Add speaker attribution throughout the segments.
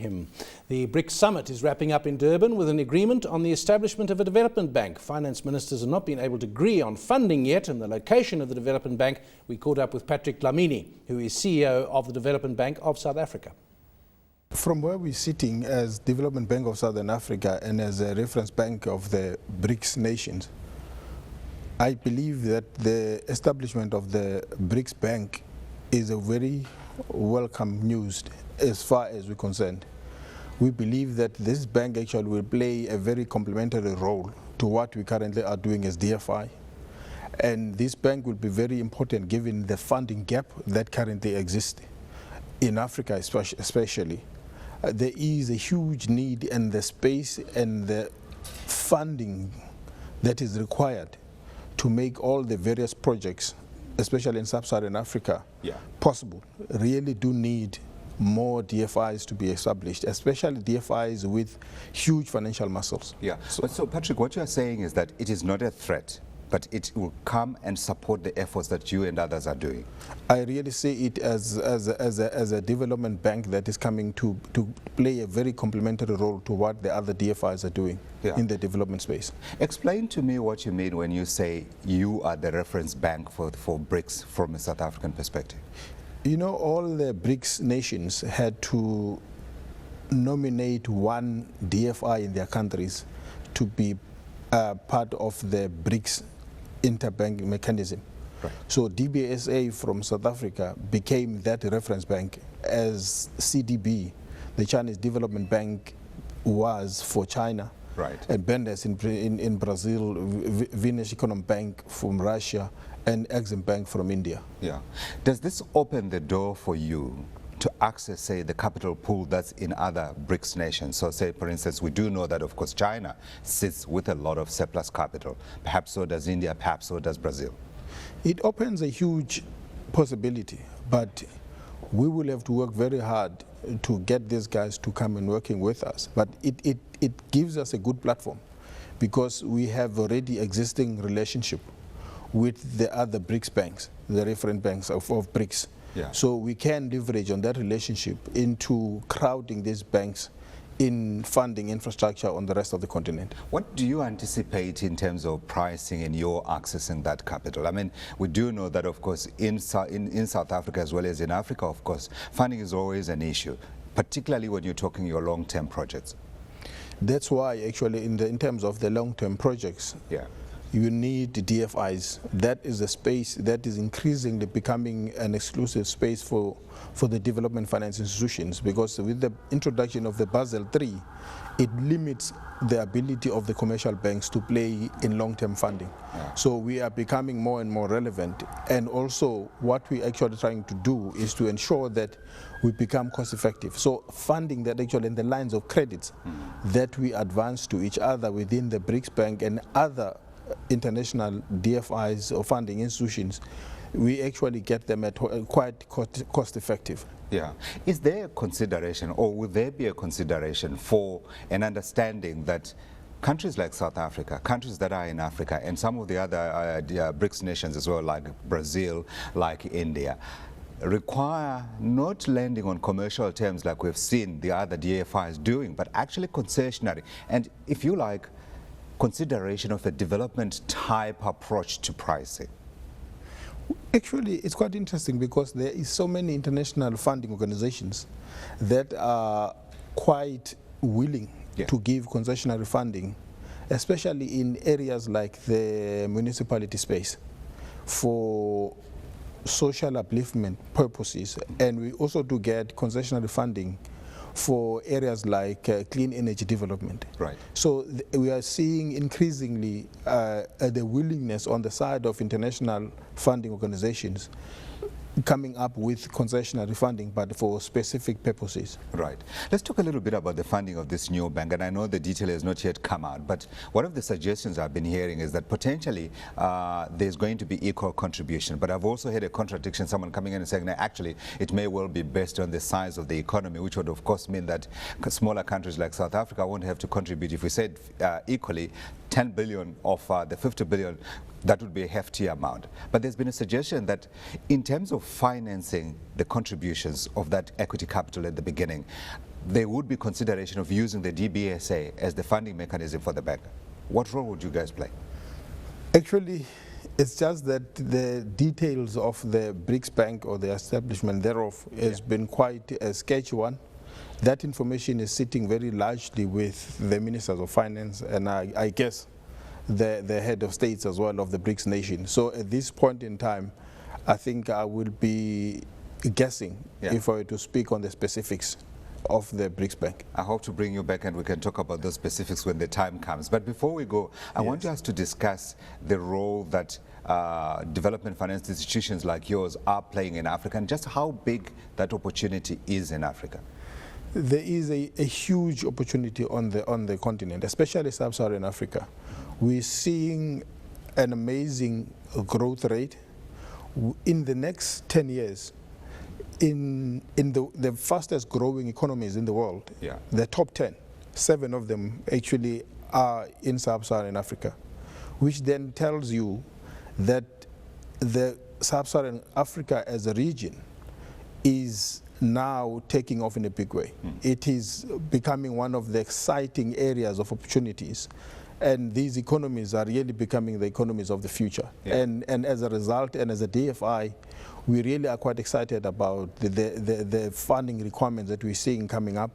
Speaker 1: him. The Brics summit is wrapping up in Durban with an agreement on the establishment of a development bank. Finance ministers have not been able to agree on funding yet and the location of the development bank. We caught up with Patrick Dlamini, who is CEO of the Development Bank of South Africa.
Speaker 2: From where we're sitting as Development Bank of Southern Africa and as a reference bank of the Brics nations, I believe that the establishment of the Brics Bank is a very welcome news as far as we're concerned. We believe that this bank actually will play a very complementary role to what we currently are doing as DFI. And this bank will be very important given the funding gap that currently exists in Africa especially. There is a huge need and the space and the funding that is required to make all the various projects, especially in sub-Saharan Africa, possible. Really do need more DFIs to be established, especially DFIs with huge financial muscles.
Speaker 3: So Patrick, what you are saying is that it is not a threat, but it will come and support the efforts that you and others are doing.
Speaker 2: I really see it as a development bank that is coming to play a very complementary role to what the other DFIs are doing in the development space.
Speaker 3: Explain to me what you mean when you say you are the reference bank for Brics from a South African perspective.
Speaker 2: You know, all the Brics nations had to nominate one DFI in their countries to be part of the Brics interbank mechanism. Right. So DBSA from South Africa became that reference bank as CDB, the Chinese Development Bank, was for China.
Speaker 3: Right.
Speaker 2: And Bendes in Brazil, Vinesh Economic Bank from Russia, and Exim Bank from India.
Speaker 3: Does this open the door for you to access, say, the capital pool that's in other Brics nations? So say, for instance, we do know that, of course, China sits with a lot of surplus capital. Perhaps so does India, perhaps so does Brazil.
Speaker 2: It opens a huge possibility, but we will have to work very hard to get these guys to come and working with us. But it gives us a good platform because we have already existing relationship with the other Brics banks, the referent banks of Brics. So we can leverage on that relationship into crowding these banks in funding infrastructure on the rest of the continent.
Speaker 3: What do you anticipate in terms of pricing and your accessing that capital? I mean, we do know that, of course, in South Africa as well as in Africa, of course, funding is always an issue, particularly when you're talking your long-term projects.
Speaker 2: That's why, actually, in terms of the long-term projects, you need DFIs. That is a space that is increasingly becoming an exclusive space for the development finance institutions, because with the introduction of the Basel III, it limits the ability of the commercial banks to play in long-term funding. So we are becoming more and more relevant, and also what we're actually trying to do is to ensure that we become cost-effective. So funding that actually in the lines of credits that we advance to each other within the Brics Bank and other international DFIs or funding institutions, we actually get them at quite cost effective.
Speaker 3: Is there a consideration, or would there be a consideration for an understanding that countries like South Africa, countries that are in Africa, and some of the other Brics nations as well, like Brazil, like India, require not lending on commercial terms like we've seen the other DFIs doing, but actually concessionary, and if you like, consideration of a development type approach to pricing?
Speaker 2: Actually, it's quite interesting because there is so many international funding organizations that are quite willing to give concessionary funding, especially in areas like the municipality space for social upliftment purposes. And we also do get concessionary funding for areas like clean energy development. So we are seeing increasingly the willingness on the side of international funding organizations coming up with concessionary funding, but for specific purposes.
Speaker 3: Let's talk a little bit about the funding of this new bank, and I know the detail has not yet come out, but one of the suggestions I've been hearing is that potentially there's going to be equal contribution, but I've also heard a contradiction, someone coming in and saying that actually it may well be based on the size of the economy, which would of course mean that smaller countries like South Africa won't have to contribute. If we said equally 10 billion of the 50 billion, that would be a hefty amount. But there's been a suggestion that in terms of financing the contributions of that equity capital at the beginning, there would be consideration of using the DBSA as the funding mechanism for the bank. What role would you guys play?
Speaker 2: Actually, it's just that the details of the Brics Bank or the establishment thereof has been quite a sketchy one. That information is sitting very largely with the ministers of finance and I guess the head of states as well of the Brics nation. So at this point in time, I think I will be guessing if I were to speak on the specifics of the Brics Bank.
Speaker 3: I hope to bring you back and we can talk about those specifics when the time comes. But before we go, I want us to discuss the role that development finance institutions like yours are playing in Africa and just how big that opportunity is in Africa.
Speaker 2: There is a huge opportunity on the continent, especially sub-Saharan Africa. We're seeing an amazing growth rate. In the next 10 years, in the fastest growing economies in the world, the top 10, 7 of them actually are in sub-Saharan Africa, which then tells you that the sub-Saharan Africa as a region is now taking off in a big way. It is becoming one of the exciting areas of opportunities. And these economies are really becoming the economies of the future. And as a result, and as a DFI, we really are quite excited about the funding requirements that we're seeing coming up.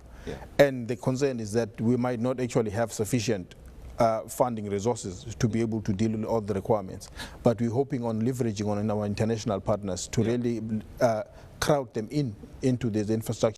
Speaker 2: And the concern is that we might not actually have sufficient funding resources to be able to deal with all the requirements. But we're hoping on leveraging on our international partners to really crowd them into this infrastructure.